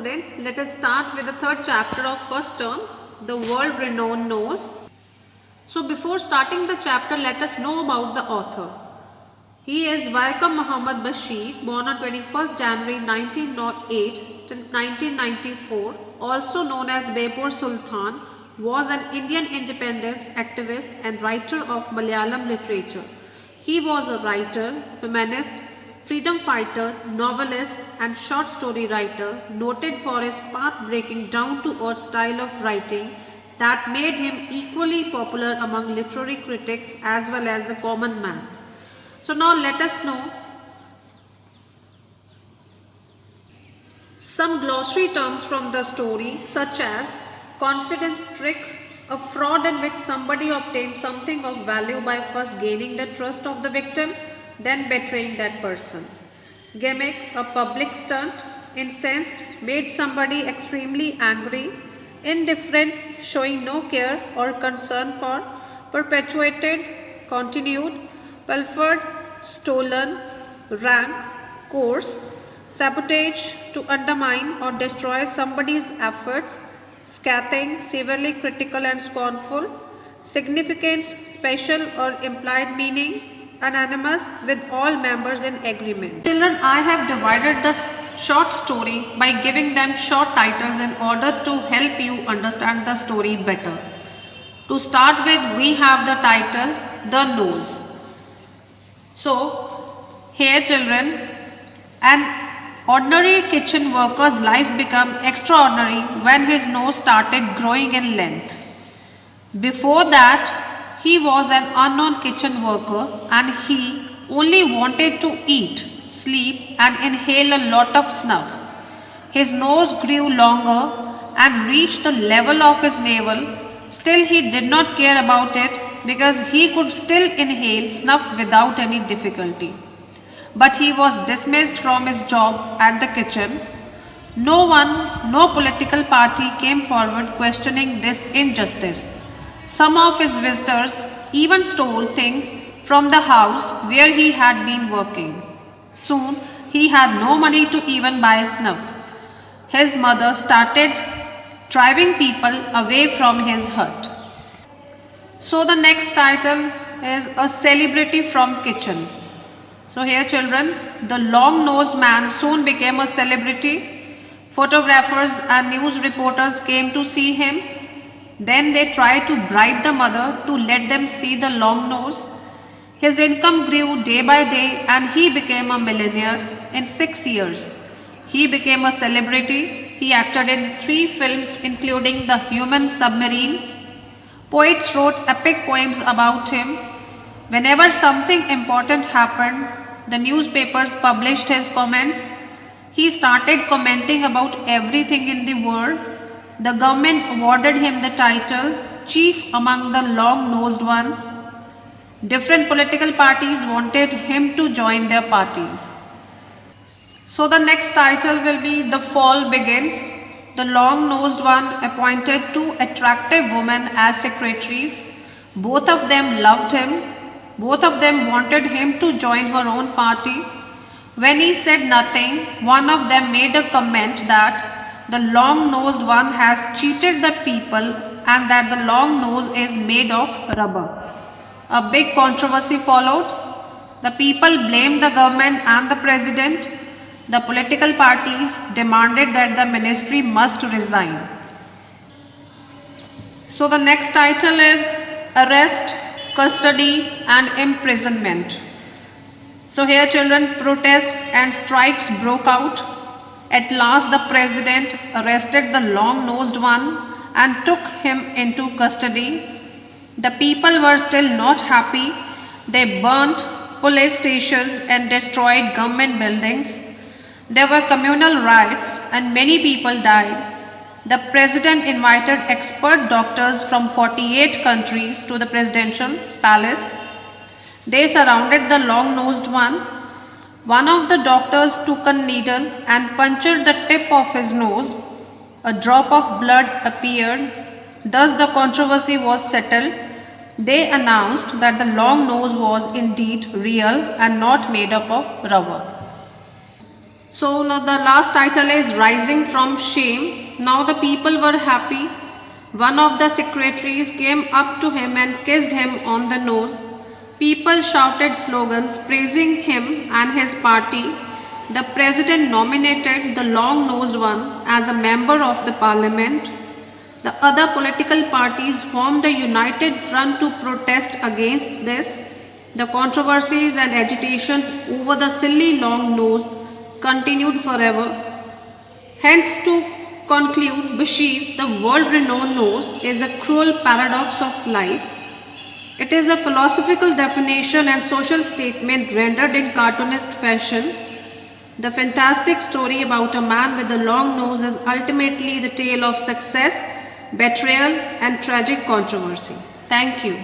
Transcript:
Students, let us start with the third chapter of first term, the world-renowned nose. So before starting the chapter, let us know about the author. He is Vaikom Muhammad Bashir, born on 21st January 1908 till 1994, also known as Bepur Sultan, was an Indian independence activist and writer of Malayalam literature. He was a writer, humanist, freedom fighter, novelist and short story writer, noted for his path-breaking down-to-earth style of writing that made him equally popular among literary critics as well as the common man. So now let us know some glossary terms from the story, such as confidence trick, a fraud in which somebody obtains something of value by first gaining the trust of the victim, then betraying that person. Gimmick, a public stunt. Incensed, made somebody extremely angry. Indifferent, showing no care or concern for. Perpetuated, continued. Pilfered, stolen. Rank, coarse. Sabotage, to undermine or destroy somebody's efforts. Scathing, severely critical and scornful. Significance, special or implied meaning. Anonymous, with all members in agreement. Children, I have divided the short story by giving them short titles in order to help you understand the story better. To start with, we have the title, The Nose. So, here children, an ordinary kitchen worker's life became extraordinary when his nose started growing in length. Before that, he was an unknown kitchen worker and he only wanted to eat, sleep and inhale a lot of snuff. His nose grew longer and reached the level of his navel. Still he did not care about it because he could still inhale snuff without any difficulty. But he was dismissed from his job at the kitchen. No political party came forward questioning this injustice. Some of his visitors even stole things from the house where he had been working. Soon, he had no money to even buy snuff. His mother started driving people away from his hut. So the next title is A Celebrity from Kitchen. So here children, the long-nosed man soon became a celebrity. Photographers and news reporters came to see him. Then they tried to bribe the mother to let them see the long nose. His income grew day by day and he became a millionaire in 6 years. He became a celebrity. He acted in 3 films including The Human Submarine. Poets wrote epic poems about him. Whenever something important happened, the newspapers published his comments. He started commenting about everything in the world. The government awarded him the title Chief among the long-nosed ones. Different political parties wanted him to join their parties. So the next title will be The Fall Begins. The long-nosed one appointed 2 attractive women as secretaries. Both of them loved him. Both of them wanted him to join her own party. When he said nothing, one of them made a comment that the long-nosed one has cheated the people and that the long nose is made of rubber. A big controversy followed. The people blamed the government and the president. The political parties demanded that the ministry must resign. So the next title is Arrest, Custody and Imprisonment. So here children, protests and strikes broke out. At last the president arrested the long-nosed one and took him into custody. The people were still not happy. They burnt police stations and destroyed government buildings. There were communal riots and many people died. The president invited expert doctors from 48 countries to the presidential palace. They surrounded the long-nosed one. One of the doctors took a needle and punctured the tip of his nose. A drop of blood appeared. Thus the controversy was settled. They announced that the long nose was indeed real and not made up of rubber. So now the last title is Rising from Shame. Now the people were happy. One of the secretaries came up to him and kissed him on the nose. People shouted slogans praising him and his party. The president nominated the long-nosed one as a member of the parliament. The other political parties formed a united front to protest against this. The controversies and agitations over the silly long nose continued forever. Hence, to conclude, Bashi's The World-Renowned Nose is a cruel paradox of life. It is a philosophical definition and social statement rendered in cartoonist fashion. The fantastic story about a man with a long nose is ultimately the tale of success, betrayal, and tragic controversy. Thank you.